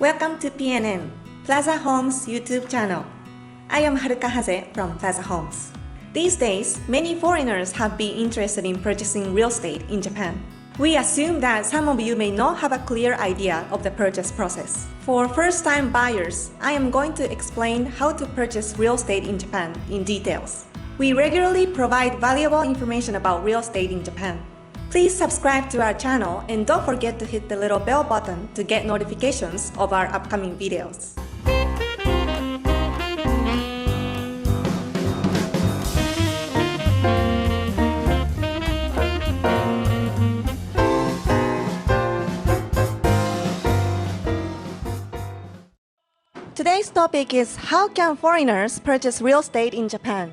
Welcome to PNN, Plaza Homes YouTube channel. I am Haruka Haze from Plaza Homes. These days, many foreigners have been interested in purchasing real estate in Japan. We assume that some of you may not have a clear idea of the purchase process. For first-time buyers, I am going to explain how to purchase real estate in Japan in details. We regularly provide valuable information about real estate in Japan. Please subscribe to our channel and don't forget to hit the little bell button to get notifications of our upcoming videos. Today's topic is how can foreigners purchase real estate in Japan?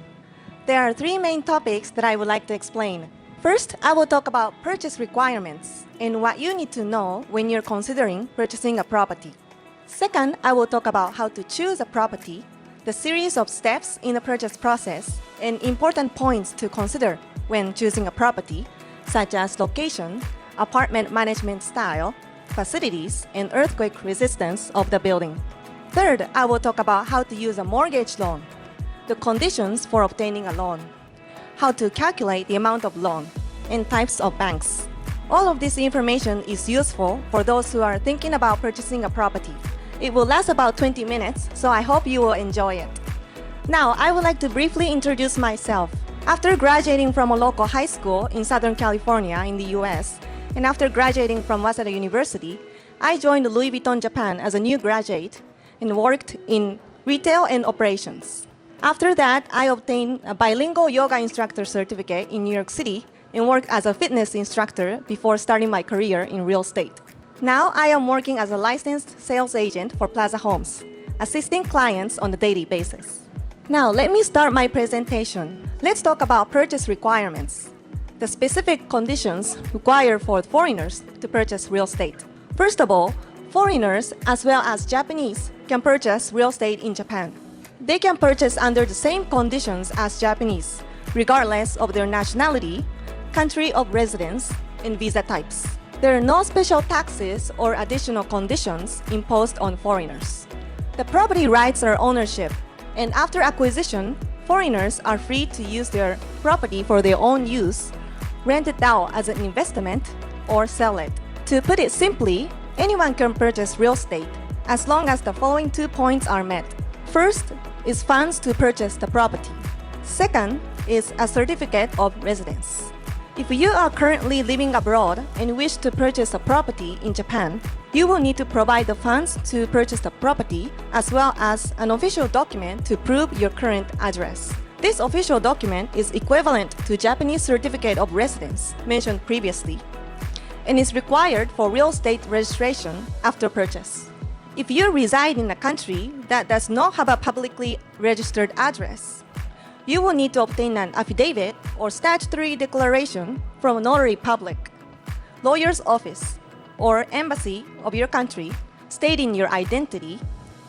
There are three main topics that I would like to explain. First, I will talk about purchase requirements and what you need to know when you're considering purchasing a property. Second, I will talk about how to choose a property, the series of steps in the purchase process, and important points to consider when choosing a property, such as location, apartment management style, facilities, and earthquake resistance of the building. Third, I will talk about how to use a mortgage loan, the conditions for obtaining a loan, how to calculate the amount of loan, and types of banks. All of this information is useful for those who are thinking about purchasing a property. It will last about 20 minutes, so I hope you will enjoy it. Now, I would like to briefly introduce myself. After graduating from a local high school in Southern California in the US, and after graduating from Waseda University, I joined Louis Vuitton Japan as a new graduate and worked in retail and operations. After that, I obtained a bilingual yoga instructor certificate in New York City and worked as a fitness instructor before starting my career in real estate. Now, I am working as a licensed sales agent for Plaza Homes, assisting clients on a daily basis. Now, let me start my presentation. Let's talk about purchase requirements, the specific conditions required for foreigners to purchase real estate. First of all, foreigners as well as Japanese can purchase real estate in Japan. They can purchase under the same conditions as Japanese, regardless of their nationality, country of residence, and visa types. There are no special taxes or additional conditions imposed on foreigners. The property rights are ownership, and after acquisition, foreigners are free to use their property for their own use, rent it out as an investment, or sell it. To put it simply, anyone can purchase real estate as long as the following 2 points are met. First is funds to purchase the property. Second is a certificate of residence. If you are currently living abroad and wish to purchase a property in Japan, you will need to provide the funds to purchase the property as well as an official document to prove your current address. This official document is equivalent to Japanese certificate of residence mentioned previously and is required for real estate registration after purchase. If you reside in a country that does not have a publicly registered address, you will need to obtain an affidavit or statutory declaration from a notary public, lawyer's office, or embassy of your country stating your identity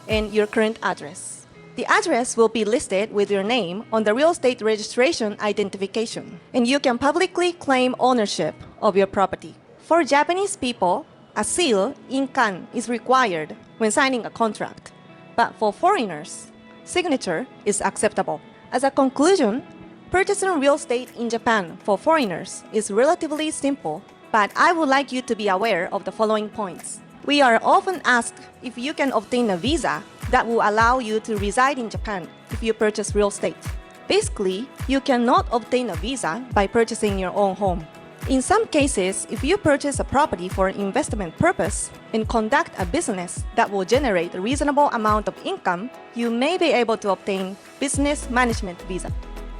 and your current address. The address will be listed with your name on the real estate registration identification, and you can publicly claim ownership of your property. For Japanese people, a seal, inkan, is required when signing a contract. But for foreigners, signature is acceptable. As a conclusion, purchasing real estate in Japan for foreigners is relatively simple, but I would like you to be aware of the following points. We are often asked if you can obtain a visa that will allow you to reside in Japan if you purchase real estate. Basically, you cannot obtain a visa by purchasing your own home. In some cases, if you purchase a property for an investment purpose and conduct a business that will generate a reasonable amount of income, you may be able to obtain business management visa.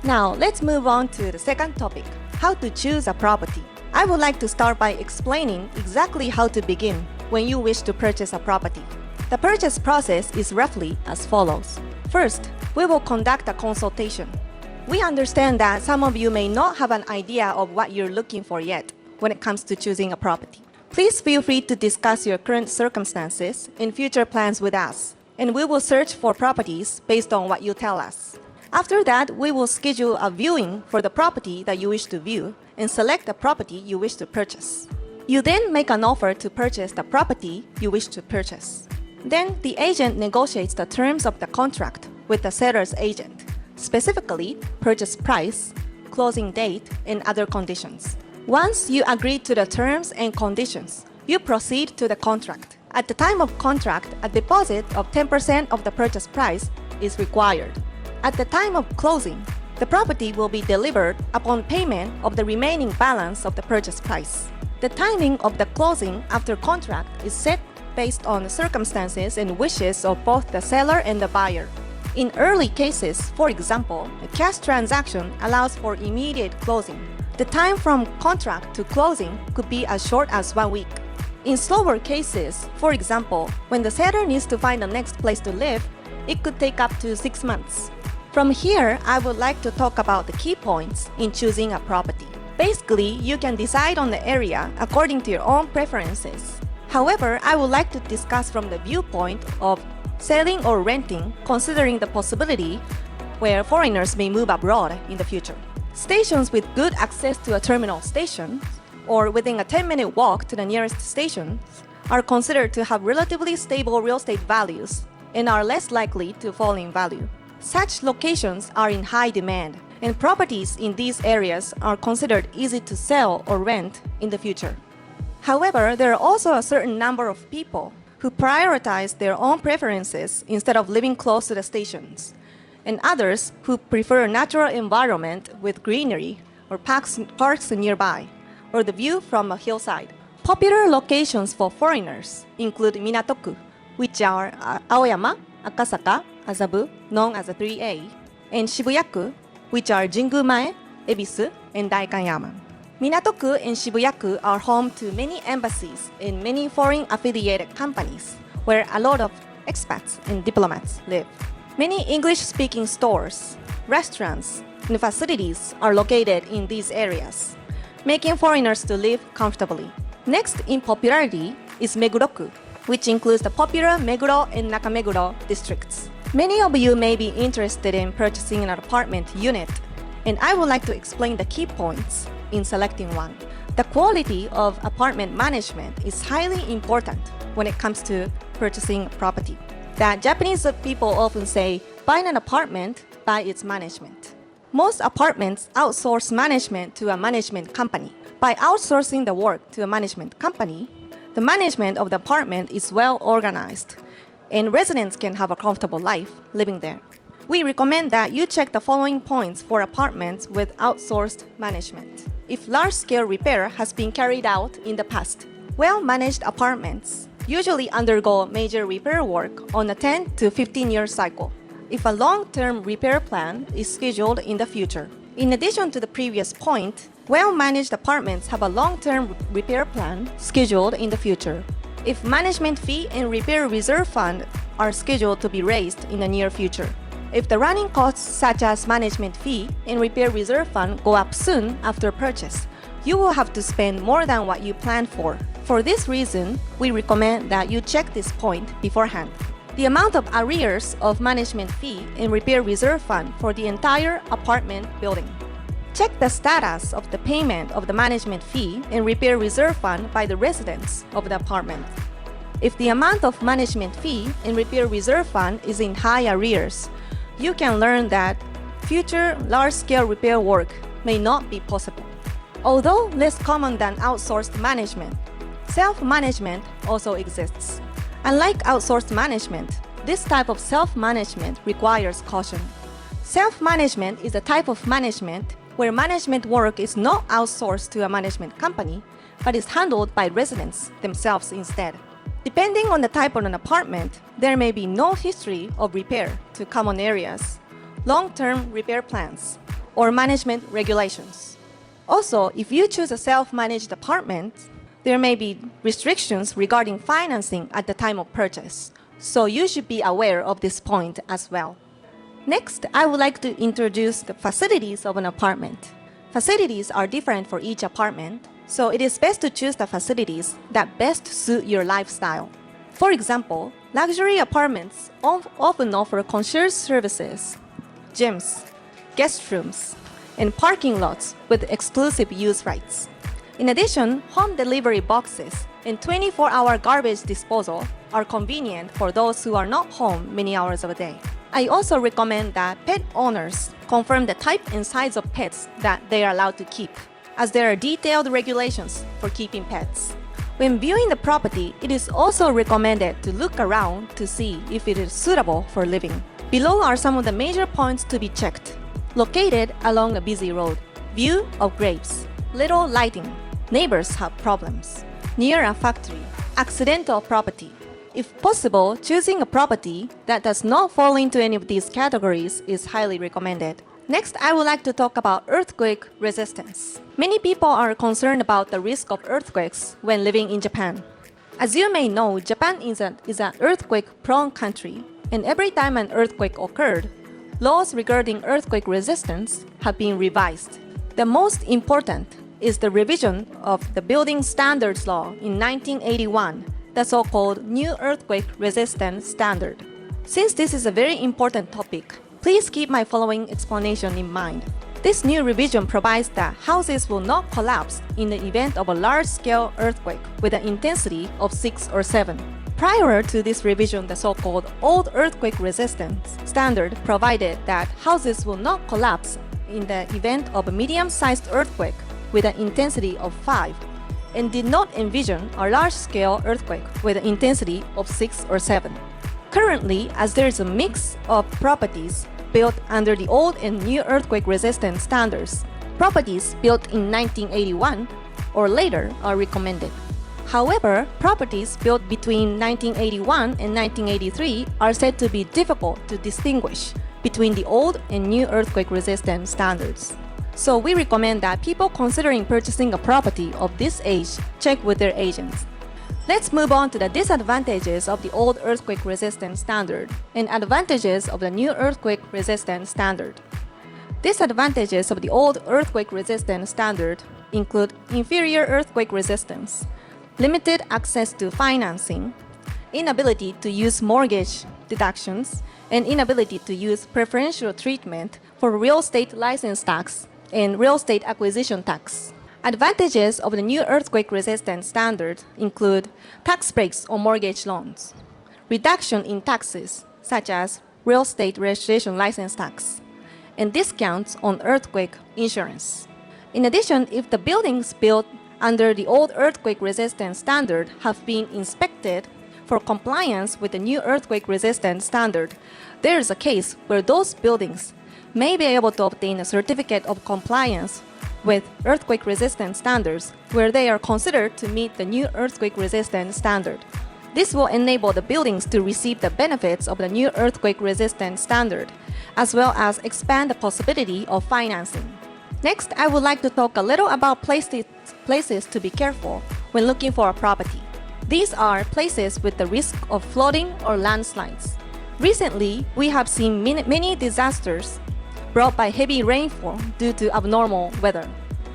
Now, let's move on to the second topic, how to choose a property. I would like to start by explaining exactly how to begin when you wish to purchase a property. The purchase process is roughly as follows. First, we will conduct a consultation. We understand that some of you may not have an idea of what you're looking for yet when it comes to choosing a property. Please feel free to discuss your current circumstances and future plans with us, and we will search for properties based on what you tell us. After that, we will schedule a viewing for the property that you wish to view and select the property you wish to purchase. You then make an offer to purchase the property you wish to purchase. Then the agent negotiates the terms of the contract with the seller's agent, specifically purchase price, closing date, and other conditions. Once you agree to the terms and conditions, you proceed to the contract. At the time of contract, a deposit of 10% of the purchase price is required. At the time of closing, the property will be delivered upon payment of the remaining balance of the purchase price. The timing of the closing after contract is set based on the circumstances and wishes of both the seller and the buyer. In early cases, for example, a cash transaction allows for immediate closing. The time from contract to closing could be as short as 1 week. In slower cases, for example, when the seller needs to find the next place to live, it could take up to 6 months. From here, I would like to talk about the key points in choosing a property. Basically, you can decide on the area according to your own preferences. However, I would like to discuss from the viewpoint of selling or renting, considering the possibility where foreigners may move abroad in the future. Stations with good access to a terminal station or within a 10-minute walk to the nearest station are considered to have relatively stable real estate values and are less likely to fall in value. Such locations are in high demand, and properties in these areas are considered easy to sell or rent in the future. However, there are also a certain number of people who prioritize their own preferences instead of living close to the stations, and others who prefer a natural environment with greenery or parks nearby, or the view from a hillside. Popular locations for foreigners include Minato-ku, which are Aoyama, Akasaka, Azabu, known as the 3A, and Shibuya-ku, which are Jingu-mae, Ebisu, and Daikanyama. Minato-ku and Shibuya-ku are home to many embassies and many foreign affiliated companies, where a lot of expats and diplomats live. Many English-speaking stores, restaurants, and facilities are located in these areas, making foreigners to live comfortably. Next in popularity is Meguro-ku, which includes the popular Meguro and Nakameguro districts. Many of you may be interested in purchasing an apartment unit, and I would like to explain the key points in selecting one. The quality of apartment management is highly important when it comes to purchasing a property. That Japanese people often say, buy an apartment by its management. Most apartments outsource management to a management company. By outsourcing the work to a management company, the management of the apartment is well organized, and residents can have a comfortable life living there. We recommend that you check the following points for apartments with outsourced management. If large-scale repair has been carried out in the past, well-managed apartments usually undergo major repair work on a 10 to 15-year cycle. If a long-term repair plan is scheduled in the future. In addition to the previous point, well-managed apartments have a long-term repair plan scheduled in the future. If management fee and repair reserve fund are scheduled to be raised in the near future. If the running costs such as management fee and repair reserve fund go up soon after purchase, you will have to spend more than what you planned for. For this reason, we recommend that you check this point beforehand. The amount of arrears of management fee and repair reserve fund for the entire apartment building. Check the status of the payment of the management fee and repair reserve fund by the residents of the apartment. If the amount of management fee and repair reserve fund is in high arrears, you can learn that future large-scale repair work may not be possible. Although less common than outsourced management, self-management also exists. Unlike outsourced management, this type of self-management requires caution. Self-management is a type of management where management work is not outsourced to a management company, but is handled by residents themselves instead. Depending on the type of an apartment, there may be no history of repair to common areas, long-term repair plans, or management regulations. Also, if you choose a self-managed apartment, there may be restrictions regarding financing at the time of purchase, so you should be aware of this point as well. Next, I would like to introduce the facilities of an apartment. Facilities are different for each apartment, so it is best to choose the facilities that best suit your lifestyle. For example, luxury apartments often offer concierge services, gyms, guest rooms, and parking lots with exclusive use rights. In addition, home delivery boxes and 24-hour garbage disposal are convenient for those who are not home many hours of a day. I also recommend that pet owners confirm the type and size of pets that they are allowed to keep, as there are detailed regulations for keeping pets. When viewing the property, it is also recommended to look around to see if it is suitable for living. Below are some of the major points to be checked. Located along a busy road, view of grapes, little lighting, neighbors have problems, near a factory, accidental property. If possible, choosing a property that does not fall into any of these categories is highly recommended. Next, I would like to talk about earthquake resistance. Many people are concerned about the risk of earthquakes when living in Japan. As you may know, Japan is an earthquake-prone country, and every time an earthquake occurred, laws regarding earthquake resistance have been revised. The most important is the revision of the Building Standards Law in 1981, the so-called New Earthquake Resistance Standard. Since this is a very important topic, please keep my following explanation in mind. This new revision provides that houses will not collapse in the event of a large-scale earthquake with an intensity of 6 or 7. Prior to this revision, the so-called Old Earthquake Resistance Standard provided that houses will not collapse in the event of a medium-sized earthquake with an intensity of 5, and did not envision a large-scale earthquake with an intensity of 6 or 7. Currently, as there is a mix of properties built under the old and new earthquake resistance standards, properties built in 1981 or later are recommended. However, properties built between 1981 and 1983 are said to be difficult to distinguish between the old and new earthquake resistance standards. So we recommend that people considering purchasing a property of this age check with their agents. Let's move on to the disadvantages of the old earthquake resistance standard and advantages of the new earthquake resistance standard. Disadvantages of the old earthquake resistance standard include inferior earthquake resistance, limited access to financing, inability to use mortgage deductions, and inability to use preferential treatment for real estate license tax and real estate acquisition tax. Advantages of the new earthquake resistance standard include tax breaks on mortgage loans, reduction in taxes such as real estate registration license tax, and discounts on earthquake insurance. In addition, if the buildings built under the old earthquake resistance standard have been inspected for compliance with the new earthquake resistance standard, there is a case where those buildings may be able to obtain a certificate of compliance with earthquake resistance standards where they are considered to meet the new earthquake resistance standard. This will enable the buildings to receive the benefits of the new earthquake resistance standard, as well as expand the possibility of financing. Next, I would like to talk a little about places to be careful when looking for a property. These are places with the risk of flooding or landslides. Recently, we have seen many disasters brought by heavy rainfall due to abnormal weather.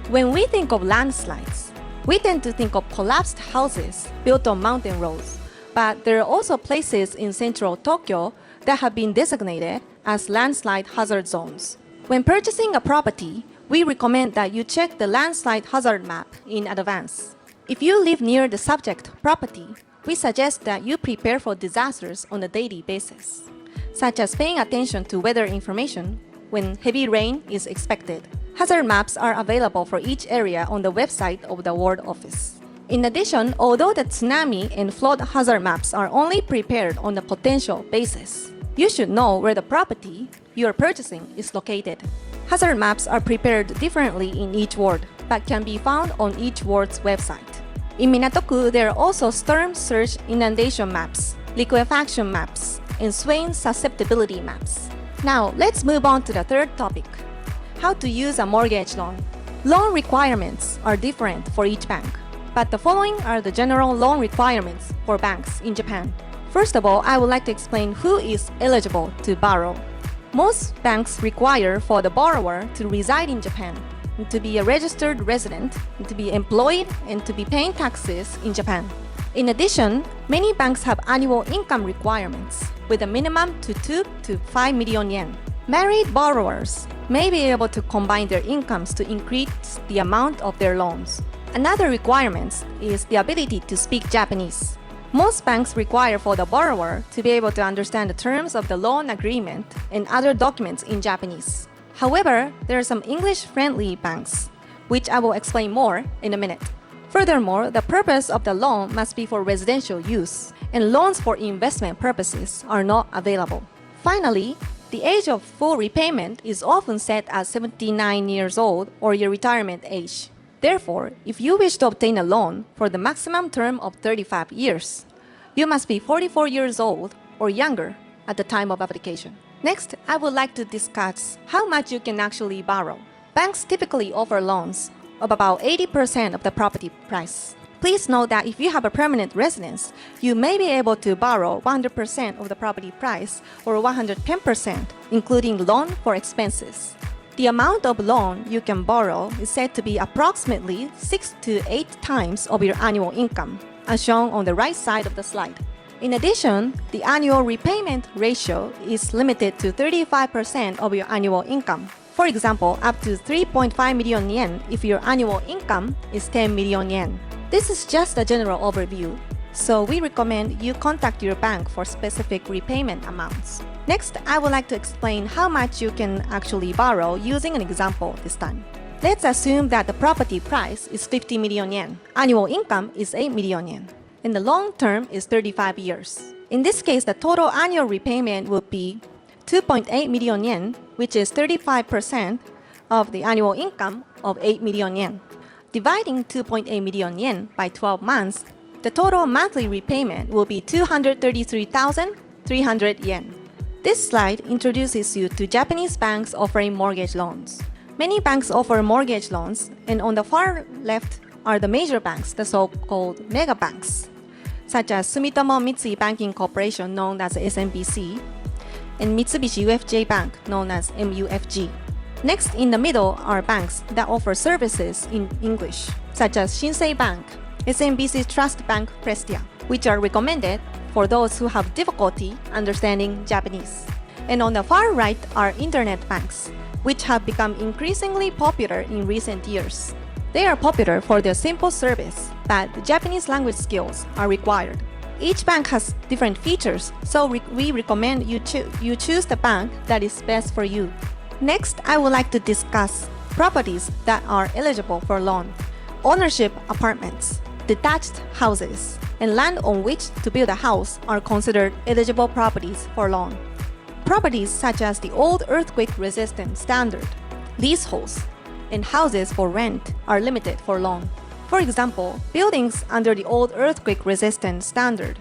When we think of landslides, we tend to think of collapsed houses built on mountain roads, but there are also places in central Tokyo that have been designated as landslide hazard zones. When purchasing a property, we recommend that you check the landslide hazard map in advance. If you live near the subject property, we suggest that you prepare for disasters on a daily basis, such as paying attention to weather information when heavy rain is expected. Hazard maps are available for each area on the website of the ward office. In addition, although the tsunami and flood hazard maps are only prepared on a potential basis, you should know where the property you are purchasing is located. Hazard maps are prepared differently in each ward, but can be found on each ward's website. In Minatoku, there are also storm surge inundation maps, liquefaction maps, and swaying susceptibility maps. Now, let's move on to the third topic, how to use a mortgage loan. Loan requirements are different for each bank, but the following are the general loan requirements for banks in Japan. First of all, I would like to explain who is eligible to borrow. Most banks require for the borrower to reside in Japan, to be a registered resident, to be employed, and to be paying taxes in Japan. In addition, many banks have annual income requirements with a minimum to 2 to 5 million yen. Married borrowers may be able to combine their incomes to increase the amount of their loans. Another requirement is the ability to speak Japanese. Most banks require for the borrower to be able to understand the terms of the loan agreement and other documents in Japanese. However, there are some English-friendly banks, which I will explain more in a minute. Furthermore, the purpose of the loan must be for residential use, and loans for investment purposes are not available. Finally, the age of full repayment is often set as 79 years old or your retirement age. Therefore, if you wish to obtain a loan for the maximum term of 35 years, you must be 44 years old or younger at the time of application. Next, I would like to discuss how much you can actually borrow. Banks typically offer loans of about 80% of the property price. Please note that if you have a permanent residence, you may be able to borrow 100% of the property price or 110%, including loan for expenses. The amount of loan you can borrow is said to be approximately 6 to 8 times of your annual income, as shown on the right side of the slide. In addition, the annual repayment ratio is limited to 35% of your annual income. For example, up to 3.5 million yen if your annual income is 10 million yen. This is just a general overview, so we recommend you contact your bank for specific repayment amounts. Next, I would like to explain how much you can actually borrow using an example this time. Let's assume that the property price is 50 million yen. Annual income is 8 million yen. And the long term is 35 years. In this case, the total annual repayment would be 2.8 million yen, which is 35% of the annual income of 8 million yen. Dividing 2.8 million yen by 12 months, the total monthly repayment will be 233,300 yen. This slide introduces you to Japanese banks offering mortgage loans. Many banks offer mortgage loans, and on the far left are the major banks, the so-called mega banks, such as Sumitomo Mitsui Banking Corporation, known as SMBC, and Mitsubishi UFJ Bank, known as MUFG. Next, in the middle are banks that offer services in English, such as Shinsei Bank, SMBC Trust Bank Prestia, which are recommended for those who have difficulty understanding Japanese. And on the far right are internet banks, which have become increasingly popular in recent years. They are popular for their simple service, but the Japanese language skills are required. Each bank has different features, so we recommend you choose the bank that is best for you. Next, I would like to discuss properties that are eligible for loan. Ownership apartments, detached houses, and land on which to build a house are considered eligible properties for loan. Properties such as the old earthquake-resistant standard, leaseholds, and houses for rent are limited for loan. For example, buildings under the old earthquake-resistant standard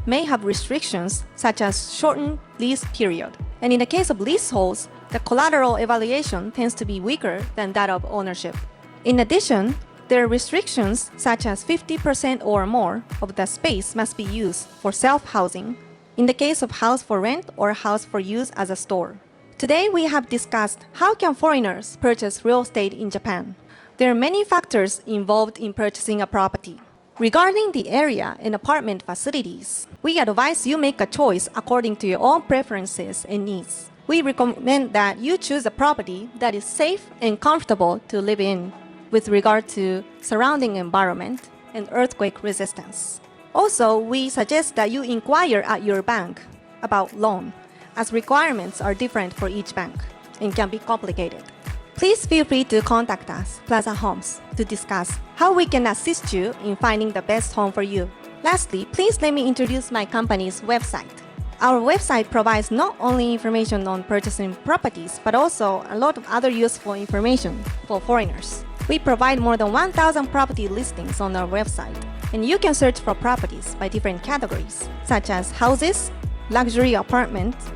may have restrictions such as shortened lease period. And in the case of leaseholds, the collateral evaluation tends to be weaker than that of ownership. In addition, there are restrictions such as 50% or more of the space must be used for self-housing in the case of house for rent or house for use as a store. Today we have discussed how can foreigners purchase real estate in Japan. There are many factors involved in purchasing a property. Regarding the area and apartment facilities, we advise you make a choice according to your own preferences and needs. We recommend that you choose a property that is safe and comfortable to live in with regard to surrounding environment and earthquake resistance. Also, we suggest that you inquire at your bank about loan, as requirements are different for each bank and can be complicated. Please feel free to contact us, Plaza Homes, to discuss how we can assist you in finding the best home for you. Lastly, please let me introduce my company's website. Our website provides not only information on purchasing properties, but also a lot of other useful information for foreigners. We provide more than 1,000 property listings on our website, and you can search for properties by different categories, such as houses, luxury apartments,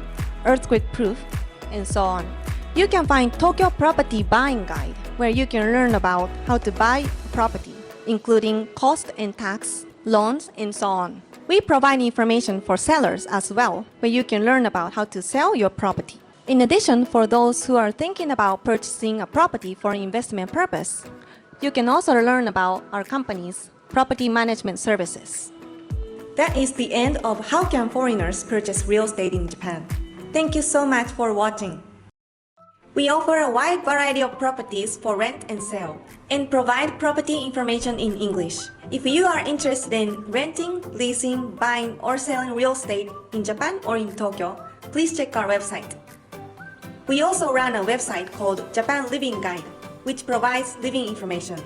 earthquake-proof, and so on. You can find Tokyo Property Buying Guide, where you can learn about how to buy a property, including cost and tax, loans, and so on. We provide information for sellers as well, where you can learn about how to sell your property. In addition, for those who are thinking about purchasing a property for investment purpose, you can also learn about our company's property management services. That is the end of How Can Foreigners Purchase Real Estate in Japan. Thank you so much for watching. We offer a wide variety of properties for rent and sale and provide property information in English. If you are interested in renting, leasing, buying, or selling real estate in Japan or in Tokyo, please check our website. We also run a website called Japan Living Guide, which provides living information.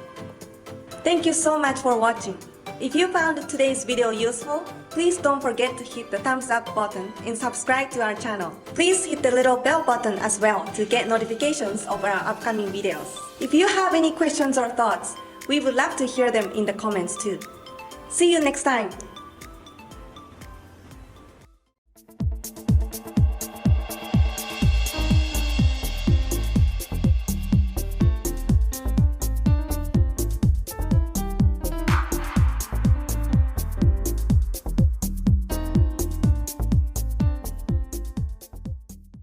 Thank you so much for watching. If you found today's video useful, please don't forget to hit the thumbs up button and subscribe to our channel. Please hit the little bell button as well to get notifications of our upcoming videos. If you have any questions or thoughts, we would love to hear them in the comments too. See you next time!